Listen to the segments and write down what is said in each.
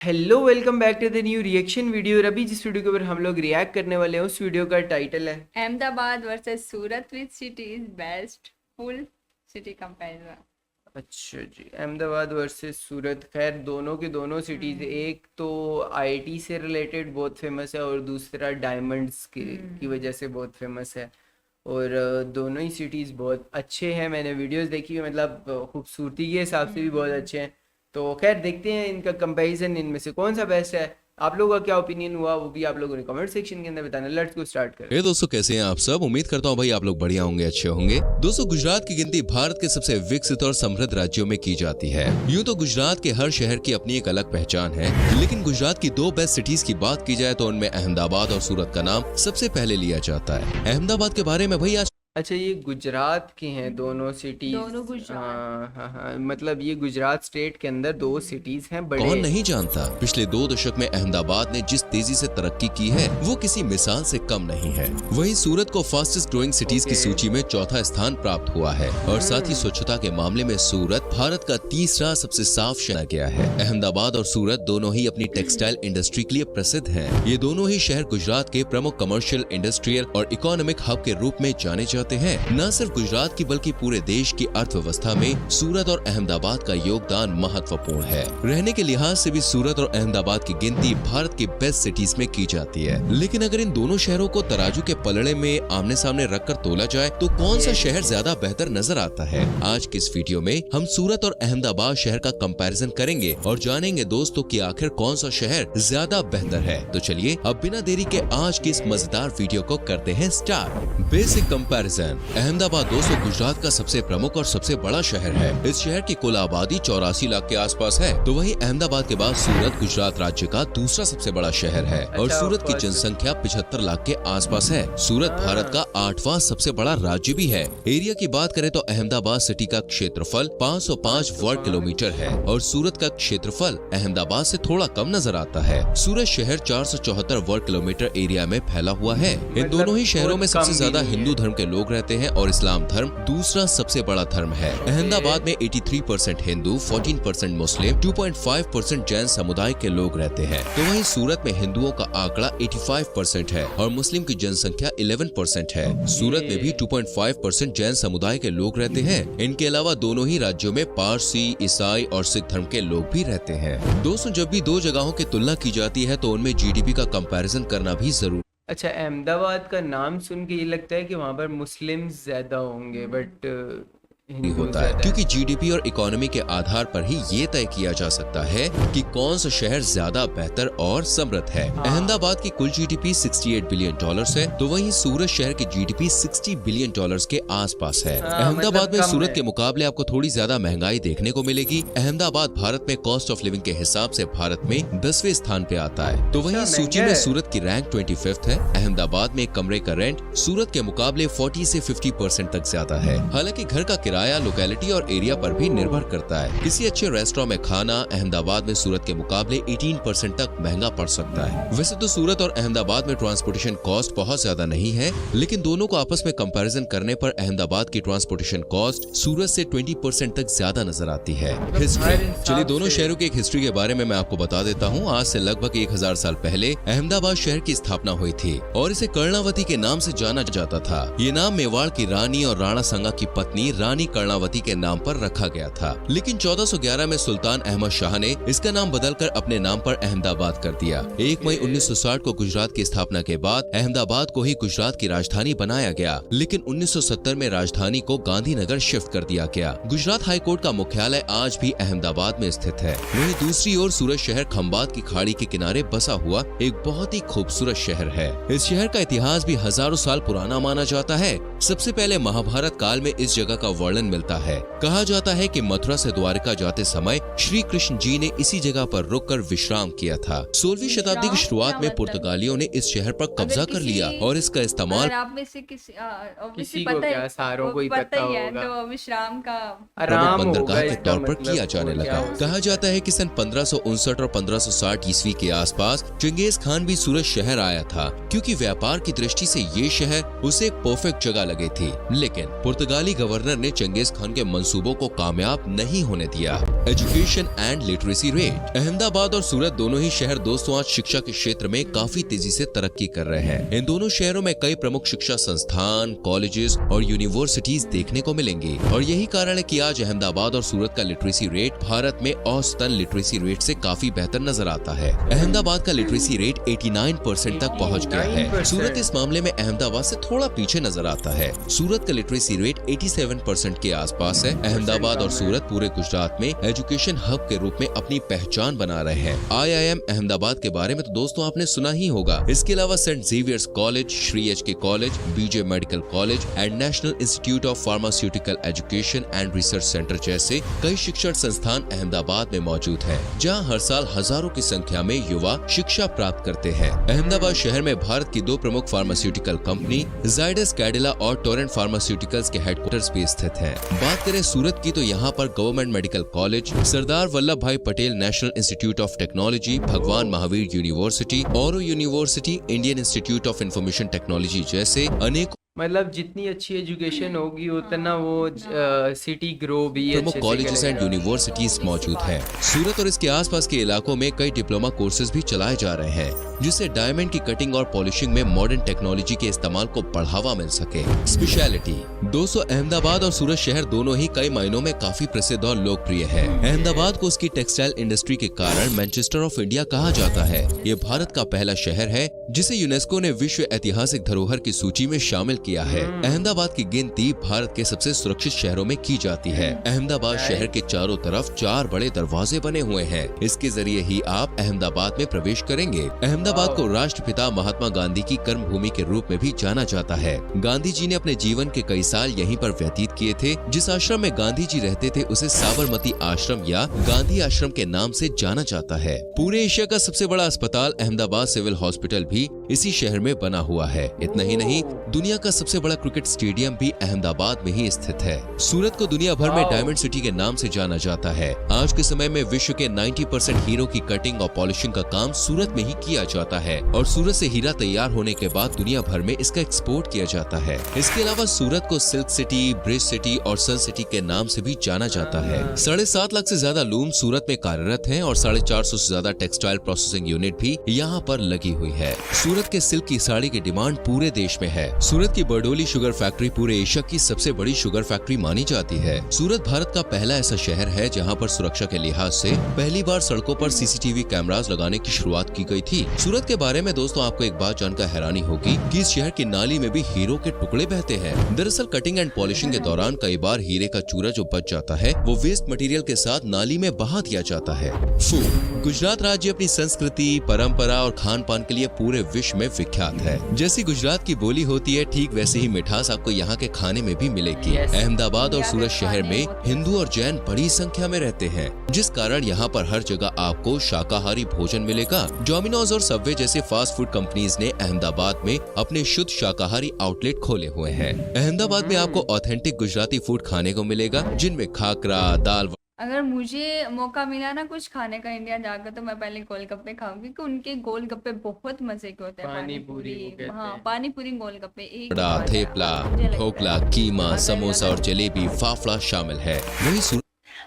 Hello welcome back to the new reaction video. और अभी जिस वीडियो के ऊपर हम लोग रिएक्ट करने वाले हैं उस वीडियो का टाइटल है Ahmedabad versus Surat which city is best full city comparison. अच्छा जी, अहमदाबाद वर्सेस सूरत। खैर दोनों के दोनों सिटीज़, एक तो आईआईटी से रिलेटेड बहुत फेमस है और दूसरा डायमंड्स की वजह से बहुत फेमस है। और दोनों ही सिटीज़ बहुत अच्छे हैं। मैंने वीडियोस देखी है, मतलब खूबसूरती के हिसाब से भी बहुत अच्छे हैं। तो खैर देखते हैं इनका कंपैरिजन, इनमें से कौन सा बेस्ट है। आप लोगों का क्या ओपिनियन हुआ वो भी आप लोगों ने कमेंट सेक्शन के अंदर बताना। लेट्स गो स्टार्ट करें। दोस्तों, कैसे हैं आप सब। उम्मीद करता हूं भाई आप लोग बढ़िया होंगे, अच्छे होंगे। दोस्तों, गुजरात की गिनती भारत के सबसे विकसित और समृद्ध राज्यों में की जाती है। यूं तो गुजरात के हर शहर की अपनी एक अलग पहचान है, लेकिन गुजरात की दो बेस्ट सिटीज की बात की जाए तो उनमें अहमदाबाद और सूरत का नाम सबसे पहले लिया जाता है। अहमदाबाद के बारे में भाई आज अच्छा, ये गुजरात के हैं दोनों सिटीज। दोनों गुजरात। हाँ हाँ हाँ, मतलब ये गुजरात स्टेट के अंदर दो सिटीज हैं बड़े। कौन नहीं जानता, पिछले 2 दशक में अहमदाबाद ने जिस तेजी से तरक्की की है वो किसी मिसाल से कम नहीं है। वहीं सूरत को फास्टेस्ट ग्रोइंग सिटीज की सूची में चौथा स्थान प्राप्त हुआ है और साथ ही स्वच्छता के मामले में सूरत भारत का तीसरा सबसे साफ शहर गया है। अहमदाबाद और सूरत दोनों ही अपनी टेक्सटाइल इंडस्ट्री के लिए प्रसिद्ध हैं। ये दोनों ही शहर गुजरात के प्रमुख कमर्शियल, इंडस्ट्रियल और इकोनॉमिक हब के रूप में जाने जाते हैं। न सिर्फ गुजरात की बल्कि पूरे देश की अर्थव्यवस्था में सूरत और अहमदाबाद का योगदान महत्वपूर्ण है। रहने के लिहाज से भी सूरत और अहमदाबाद की गिनती भारत की बेस्ट सिटीज में की जाती है। लेकिन अगर इन दोनों शहरों को तराजू के पलड़े में आमने सामने रखकर तोला जाए तो कौन सा शहर ज्यादा बेहतर नजर आता है। आज की इस वीडियो में हम सूरत और अहमदाबाद शहर का कंपैरिजन करेंगे और जानेंगे दोस्तों कि आखिर कौन सा शहर ज्यादा बेहतर है। तो चलिए अब बिना देरी के आज की इस मजेदार वीडियो को करते हैं स्टार्ट। Basic comparison. अहमदाबाद दोस्तों गुजरात का सबसे प्रमुख और सबसे बड़ा शहर है। इस शहर की कुल आबादी 84 लाख के आसपास है। तो वहीं अहमदाबाद के बाद सूरत गुजरात राज्य का दूसरा सबसे बड़ा शहर है और सूरत की जनसंख्या 75 लाख के आसपास है। सूरत भारत का 8वां सबसे बड़ा राज्य भी है। एरिया की बात करें तो अहमदाबाद सिटी का क्षेत्रफल 505 वर्ग किलोमीटर है और सूरत का क्षेत्रफल अहमदाबाद से थोड़ा कम नजर आता है। सूरत शहर 474 वर्ग किलोमीटर एरिया में फैला हुआ है। इन दोनों ही शहरों में सबसे ज्यादा हिंदू धर्म के लोग रहते हैं और इस्लाम धर्म दूसरा सबसे बड़ा धर्म है। अहमदाबाद में 83% हिंदू, 14% मुस्लिम, 2.5% जैन समुदाय के लोग रहते हैं। तो वहीं सूरत में हिंदुओं का आंकड़ा 85% है और मुस्लिम की जनसंख्या 11% है। सूरत में भी 2.5% जैन समुदाय के लोग रहते हैं। इनके अलावा दोनों ही राज्यों में पारसी, ईसाई और सिख धर्म के लोग भी रहते हैं। दोस्तों, जब भी दो जगहों की तुलना की जाती है तो उनमें जीडीपी का कंपैरिजन करना भी जरूरी। अच्छा, अहमदाबाद का नाम सुन के ये लगता है कि वहाँ पर मुस्लिम्स ज़्यादा होंगे, बट हिंदू होता है क्योंकि जीडीपी और इकोनॉमी के आधार पर ही ये तय किया जा सकता है कि कौन सा शहर ज्यादा बेहतर और समृद्ध है। अहमदाबाद की कुल जीडीपी $68 बिलियन है तो वहीं सूरत शहर की जीडीपी $60 बिलियन के आसपास है। अहमदाबाद मतलब में सूरत के मुकाबले आपको थोड़ी ज्यादा महंगाई देखने को मिलेगी। अहमदाबाद भारत में कॉस्ट ऑफ लिविंग के हिसाब से भारत में 10वें स्थान पे आता है। तो वहीं सूची में सूरत की रैंक 25th है। अहमदाबाद में कमरे का रेंट सूरत के मुकाबले 40 से 50% तक ज्यादा है। हालांकि घर का किराया लोकेलिटी और एरिया पर भी निर्भर करता है। किसी अच्छे रेस्टोरेंट में खाना अहमदाबाद में सूरत के मुकाबले 18% तक महंगा पड़ सकता है। वैसे तो सूरत और अहमदाबाद में ट्रांसपोर्टेशन कॉस्ट बहुत ज्यादा नहीं है, लेकिन दोनों को आपस में कंपैरिजन करने पर अहमदाबाद की ट्रांसपोर्टेशन कॉस्ट सूरत से 20% तक ज्यादा नजर आती है। हिस्ट्री। चलिए दोनों शहरों की एक हिस्ट्री के बारे में मैं आपको बता देता हूँ। आज से लगभग 1000 साल पहले अहमदाबाद शहर की स्थापना हुई थी और इसे कर्णावती के नाम से जाना जाता था। ये नाम मेवाड़ की रानी और राणा संगा की पत्नी रानी कर्णावती के नाम पर रखा गया था। लेकिन 1411 में सुल्तान अहमद शाह ने इसका नाम बदलकर अपने नाम पर अहमदाबाद कर दिया। 1 मई 1960 को गुजरात की स्थापना के बाद अहमदाबाद को ही गुजरात की राजधानी बनाया गया। लेकिन 1970 में राजधानी को गांधीनगर शिफ्ट कर दिया गया। गुजरात हाई कोर्ट का मुख्यालय आज भी अहमदाबाद में स्थित है। वहीं दूसरी ओर सूरत शहर खंबात की खाड़ी के किनारे बसा हुआ एक बहुत ही खूबसूरत शहर है। इस शहर का इतिहास भी हजारों साल पुराना माना जाता है। सबसे पहले महाभारत काल में इस जगह का वर्णन मिलता है। कहा जाता है कि मथुरा से द्वारका जाते समय श्री कृष्ण जी ने इसी जगह पर रुककर विश्राम किया था। 16वीं शताब्दी की शुरुआत में पुर्तगालियों ने इस शहर पर कब्जा कर लिया और इसका इस्तेमाल आप में से किसी को क्या, सारों को ही पता ही है होगा, तो विश्राम का आराम बंदरगाह होगा के इसका तौर पर मतलब किया जाने और लगा। क्या हो कहा जाता है कि सन 1559 और 1560 ईस्वी के आसपास चंगेज खान भी सूरत शहर आया था, क्योंकि व्यापार की दृष्टि से ये शहर उसे एक परफेक्ट जगह लगे थी। लेकिन पुर्तगाली गवर्नर ने चंगेज खान के मंसूबों को कामयाब नहीं होने दिया। Education and literacy rate. Ahmedabad और सूरत दोनों ही शहर दोस्तों आज शिक्षा के क्षेत्र में काफी तेजी से तरक्की कर रहे हैं। इन दोनों शहरों में कई प्रमुख शिक्षा संस्थान, कॉलेजेस और यूनिवर्सिटीज देखने को मिलेंगी और यही कारण है कि आज अहमदाबाद और सूरत का लिटरेसी रेट भारत में औसतन लिटरेसी रेट से काफी बेहतर नजर आता है। अहमदाबाद का लिटरेसी रेट 89% तक पहुंच गया है। सूरत इस मामले में अहमदाबाद से थोड़ा पीछे नजर आता है। सूरत का लिटरेसी रेट 87% के आसपास है। अहमदाबाद और सूरत पूरे गुजरात में एजुकेशन हब के रूप में अपनी पहचान बना रहे हैं। IIM अहमदाबाद के बारे में तो दोस्तों आपने सुना ही होगा। इसके अलावा saint Xavier's college, Shri HK college, BJ medical college and national institute of pharmaceutical education and research centre जैसे कई शिक्षण संस्थान अहमदाबाद में मौजूद हैं, जहां हर साल हजारों की संख्या में युवा शिक्षा प्राप्त करते हैं। अहमदाबाद शहर में भारत की दो प्रमुख फार्मास्यूटिकल कंपनी जाइडस कैडिला और टोरेंट फार्मास्यूटिकल्स के हेडक्वार्टर्स भी स्थित हैं। बात करें सूरत की तो यहाँ पर government medical college, Sardar Vallabh भाई Patel national institute of technology, भगवान महावीर यूनिवर्सिटी, औरो university, Indian institute of information technology जैसे अनेक मतलब जितनी अच्छी एजुकेशन होगी उतना वो सिटी ग्रो भी प्रमुख अच्छे से कॉलेजेस एंड करेगा। यूनिवर्सिटीज मौजूद हैं। सूरत और इसके आसपास के इलाकों में कई डिप्लोमा कोर्सेज भी चलाए जा रहे हैं, जिससे डायमंड की कटिंग और पॉलिशिंग में मॉडर्न टेक्नोलॉजी के इस्तेमाल को बढ़ावा मिल सके। स्पेशलिटी। दोस्तों अहमदाबाद और सूरत शहर दोनों ही कई मायनों में काफी प्रसिद्ध और लोकप्रिय है। अहमदाबाद को उसकी टेक्सटाइल इंडस्ट्री के कारण मैनचेस्टर ऑफ इंडिया कहा जाता है। ये भारत का पहला शहर है जिसे यूनेस्को ने विश्व ऐतिहासिक धरोहर की सूची में शामिल किया है। अहमदाबाद की गिनती भारत के सबसे सुरक्षित शहरों में की जाती है। अहमदाबाद शहर के चारों तरफ 4 बड़े दरवाजे बने हुए हैं। इसके जरिए ही आप अहमदाबाद में प्रवेश करेंगे। अहमदाबाद को राष्ट्रपिता महात्मा गांधी की कर्म भूमि के रूप में भी जाना जाता है। गांधी जी ने अपने जीवन के कई साल यहीं पर व्यतीत किए थे। जिस आश्रम में गांधी जी रहते थे उसे साबरमती आश्रम या गांधी आश्रम के नाम से जाना जाता है। पूरे एशिया का सबसे बड़ा अस्पताल अहमदाबाद सिविल हॉस्पिटल भी इसी शहर में बना हुआ है। इतना ही नहीं, दुनिया का सबसे बड़ा क्रिकेट स्टेडियम भी अहमदाबाद में ही स्थित है। सूरत को दुनिया भर में डायमंड सिटी के नाम से जाना जाता है। आज के समय में विश्व के 90% हीरो की कटिंग और पॉलिशिंग का काम सूरत में ही किया जाता है और सूरत से हीरा तैयार होने के बाद दुनिया भर में इसका एक्सपोर्ट किया जाता है। इसके अलावा सूरत को सिल्क सिटी, ब्रिज सिटी और सन सिटी के नाम से भी जाना जाता है। 7.5 लाख से ज्यादा लूम सूरत में कार्यरत हैं और 450 से ज्यादा टेक्सटाइल प्रोसेसिंग यूनिट भी यहाँ पर लगी हुई है। सूरत के सिल्क की साड़ी की डिमांड पूरे देश में है। सूरत की बरडोली शुगर फैक्ट्री पूरे एशिया की सबसे बड़ी शुगर फैक्ट्री मानी जाती है। सूरत भारत का पहला ऐसा शहर है जहां पर सुरक्षा के लिहाज से पहली बार सड़कों पर CCTV कैमरास लगाने की शुरुआत की गई थी। सूरत के बारे में दोस्तों आपको एक बात जानकर हैरानी होगी कि इस शहर की नाली में भी हीरो के टुकड़े बहते हैं। दरअसल कटिंग एंड पॉलिशिंग के दौरान कई बार हीरे का चूरा जो बच जाता है वो वेस्ट मटेरियल के साथ नाली में बहा दिया जाता है। फूड। गुजरात राज्य अपनी संस्कृति, परंपरा और खान पान के लिए पूरे विश्व में विख्यात है। जैसी गुजरात की बोली होती है ठीक वैसे ही मिठास आपको यहाँ के खाने में भी मिलेगी। अहमदाबाद और सूरत शहर में हिंदू और जैन बड़ी संख्या में रहते हैं, जिस कारण यहाँ पर हर जगह आपको शाकाहारी भोजन मिलेगा। डोमिनोज और सबवे जैसे फास्ट फूड कंपनीज ने अहमदाबाद में अपने शुद्ध शाकाहारी आउटलेट खोले हुए हैं। अहमदाबाद में आपको ऑथेंटिक गुजराती फूड खाने को मिलेगा, जिनमें खाकरा, दाल। अगर मुझे मौका मिला ना कुछ खाने का इंडिया जाकर तो मैं पहले गोलगप्पे खाऊंगी, क्योंकि उनके गोलगप्पे बहुत मजे के होते हैं। पानी पूरी वो कहते हाँ, हैं। पानी पूरी गोलगप्पे एक बड़ा नंबर का। थेपला, मुझे लगता है। ढोकला, कीमा, समोसा और जलेबी, फाफड़ा शामिल है। वही सूरत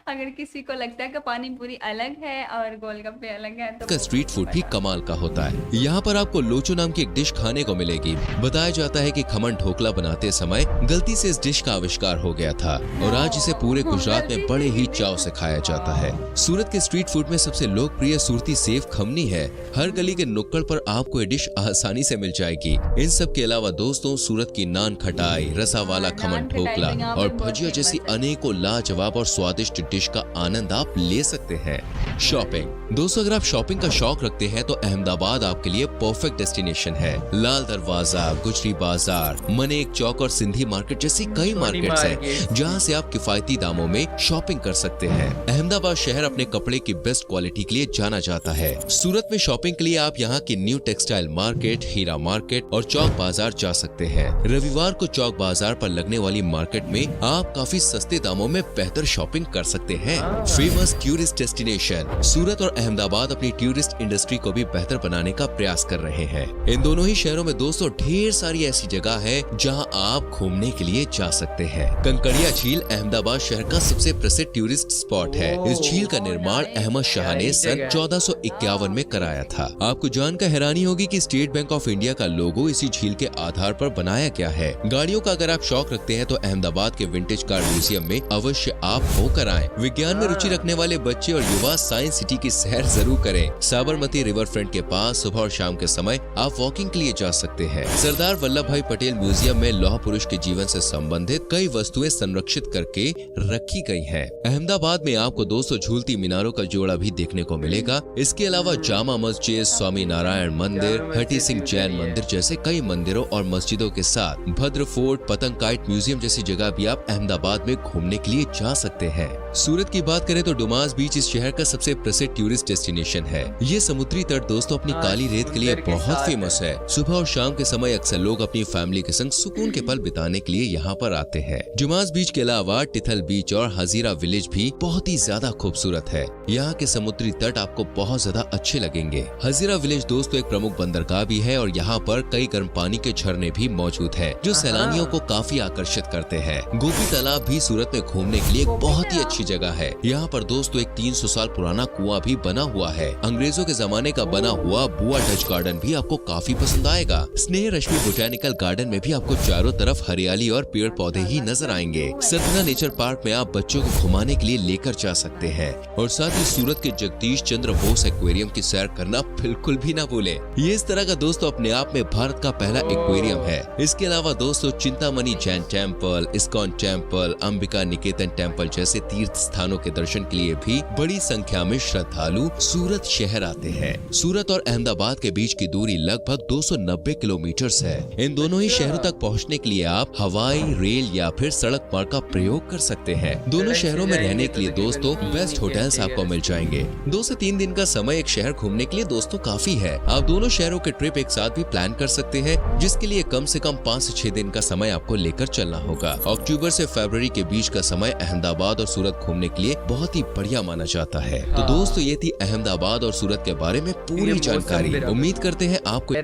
अगर किसी को लगता है कि पानी पूरी अलग है और गोलगप्पे अलग है तो का स्ट्रीट फूड भी कमाल का होता है। यहाँ पर आपको लोचो नाम की एक डिश खाने को मिलेगी। बताया जाता है कि खमन ढोकला बनाते समय गलती से इस डिश का आविष्कार हो गया था और आज इसे पूरे गुजरात में बड़े ही चाव से खाया जाता है। सूरत के स्ट्रीट फूड में सबसे लोकप्रिय सूरती सेव खमनी है। हर गली के नुक्कड़ पर आपको ये डिश आसानी से मिल जाएगी। इन सब के अलावा दोस्तों सूरत की नान खटाई, रसा वाला खमन नान खटाई ढोकला तो यहाँ और पर बहुत भजिया जैसी फेमस है। अनेकों लाजवाब और स्वादिष्ट डिश का आनंद आप ले सकते हैं। शॉपिंग। दोस्तों अगर आप शॉपिंग का शौक रखते हैं तो अहमदाबाद आपके लिए परफेक्ट डेस्टिनेशन है। लाल दरवाजा, गुजरी बाजार, मनेक चौक और सिंधी मार्केट जैसी कई मार्केट्स हैं जहां से आप किफायती दामों में शॉपिंग कर सकते हैं। अहमदाबाद शहर अपने कपड़े की बेस्ट क्वालिटी के लिए जाना जाता है। सूरत में शॉपिंग के लिए आप यहाँ की न्यू टेक्सटाइल मार्केट, हीरा मार्केट और चौक बाजार जा सकते हैं। रविवार को चौक बाजार पर लगने वाली मार्केट में आप काफी सस्ते दामों में बेहतर शॉपिंग कर सकते हैं। हाँ। Famous tourist destination. सूरत और अहमदाबाद अपनी टूरिस्ट इंडस्ट्री को भी बेहतर बनाने का प्रयास कर रहे हैं। इन दोनों ही शहरों में दोस्तों ढेर सारी ऐसी जगह है जहां आप घूमने के लिए जा सकते हैं। कंकड़िया झील अहमदाबाद शहर का सबसे प्रसिद्ध टूरिस्ट स्पॉट है। इस झील का निर्माण अहमद शाह ने सन 1451 में कराया था। आपको जानकर हैरानी होगी कि स्टेट बैंक ऑफ इंडिया का लोगो इसी झील के आधार पर बनाया गया है। गाड़ियों का अगर आप शौक रखते हैं तो अहमदाबाद के विंटेज कार म्यूजियम में अवश्य आप होकर आएं। विज्ञान में रुचि रखने वाले बच्चे और युवा साइंस सिटी की सैर जरूर करें। साबरमती रिवर फ्रंट के पास सुबह और शाम के समय आप वॉकिंग के लिए जा सकते हैं। सरदार वल्लभ भाई पटेल म्यूजियम में लौह पुरुष के जीवन से संबंधित कई वस्तुएं संरक्षित करके रखी गई हैं। अहमदाबाद में आपको दोस्तों झूलती मीनारों का जोड़ा भी देखने को मिलेगा। इसके अलावा जामा मस्जिद, स्वामी नारायण मंदिर, हटी सिंह जैन मंदिर जैसे कई मंदिरों और मस्जिदों के साथ भद्र फोर्ट, पतंग काइट म्यूजियम जैसी जगह भी आप अहमदाबाद में घूमने के लिए जा सकते हैं। सूरत की बात करें तो डुमास बीच इस शहर का सबसे प्रसिद्ध टूरिस्ट डेस्टिनेशन है। ये समुद्री तट दोस्तों अपनी काली रेत के लिए बहुत फेमस है। सुबह और शाम के समय अक्सर लोग अपनी फैमिली के संग सुकून के पल बिताने के लिए यहाँ पर आते हैं। डुमास बीच के अलावा टिथल बीच और हजीरा विलेज भी बहुत ही ज्यादा खूबसूरत है। यहाँ के समुद्री तट आपको बहुत ज्यादा अच्छे लगेंगे। हजीरा विलेज दोस्तों एक प्रमुख बंदरगाह भी है और यहाँ पर कई गर्म पानी के झरने भी मौजूद है जो सैलानियों को काफी आकर्षित करते हैं। गोपी तालाब भी सूरत में घूमने के लिए एक बहुत ही अच्छी जगह है। यहाँ पर दोस्तों एक 300 साल पुराना कुआं भी बना हुआ है। अंग्रेजों के जमाने का बना हुआ बुआ डच गार्डन भी आपको काफी पसंद आएगा। स्नेह रश्मि बोटैनिकल गार्डन में भी आपको चारों तरफ हरियाली और पेड़ पौधे ही नजर आएंगे। सतना नेचर पार्क में आप बच्चों को घुमाने के लिए लेकर जा सकते हैं और साथ ही सूरत के जगदीश चंद्र बोस एक्वेरियम की सैर करना बिल्कुल भी ना भूलें। ये इस तरह का दोस्तों अपने आप में भारत का पहला एक्वेरियम है। इसके अलावा दोस्तों Chintamani Jain temple, ISKCON temple, Ambika Niketan temple जैसे तीर्थ स्थानों के दर्शन के लिए भी बड़ी संख्या में श्रद्धालु सूरत शहर आते हैं। सूरत और अहमदाबाद के बीच की दूरी लगभग 290 किलोमीटर है। इन दोनों ही शहरों तक पहुंचने के लिए आप हवाई, रेल या फिर सड़क मार्ग का प्रयोग कर सकते हैं। दोनों शहरों में रहने के लिए दोस्तों बेस्ट होटल्स आपको मिल जाएंगे। 2 से 3 दिन का समय एक शहर घूमने के लिए दोस्तों काफी है। आप दोनों शहरों के ट्रिप एक साथ भी प्लान कर सकते हैं, जिसके लिए कम से कम 5 से 6 दिन का समय आपको लेकर चलना होगा। अक्टूबर से फरवरी के बीच का समय अहमदाबाद और सूरत घूमने के लिए बहुत ही बढ़िया माना जाता है। तो दोस्तों ये थी अहमदाबाद और सूरत के बारे में पूरी जानकारी। उम्मीद करते हैं आपको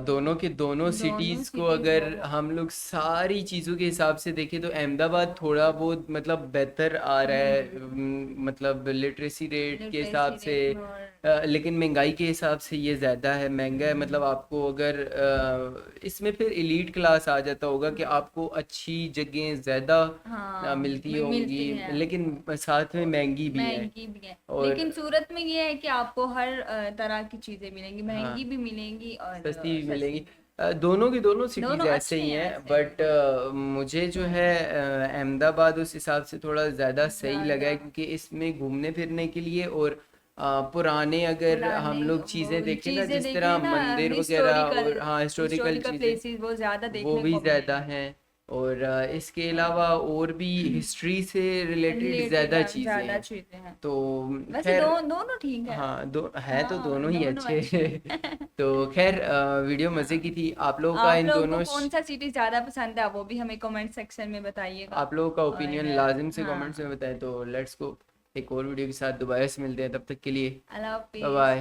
दोनों के दोनों सिटीज को अगर हम लोग सारी चीज़ों के हिसाब से देखें तो अहमदाबाद थोड़ा बहुत मतलब बेहतर आ रहा है, मतलब लिटरेसी रेट के हिसाब से, लेकिन महंगाई के हिसाब से ये ज़्यादा है, महंगा है। मतलब आपको अगर इसमें फिर एलीट क्लास आ जाता होगा कि आपको अच्छी जगह ज़्यादा मिलती होंगी, लेकिन साथ में महंगी भी है। और लेकिन सूरत में ये है कि आपको हर तरह की चीजें मिलेंगी, महंगी भी मिलेंगी और सस्ती भी मिलेगी। दोनों की दोनों सिटीज ऐसे ही हैं, बट मुझे जो है अहमदाबाद उस हिसाब से थोड़ा ज़्यादा सही लगा है, क्योंकि इसमें घूमने फिरने के लिए और पुराने अगर हम लोग चीज़ें देखें ना, जिस तरह मंदिर वगैरह और हाँ हिस्टोरिकल चीज़ें वो भी ज़्यादा हैं, और इसके अलावा और भी हिस्ट्री से रिलेटेड ज़्यादा चीज़ें हैं। तो वैसे दोनों ठीक है। हाँ तो दोनों ही अच्छे तो खैर वीडियो मज़े की थी। आप लोगों का इन दोनों कौन सा सिटी ज्यादा पसंद है वो भी हमें कमेंट सेक्शन में बताइएगा। आप लोगों का ओपिनियन लाजिम से कमेंट्स में बताएं। तो लेट्स गो, एक और वीडियो के साथ दोबारा से मिलते हैं, तब तक के लिए अल्लाह हाफिज़। Bye bye.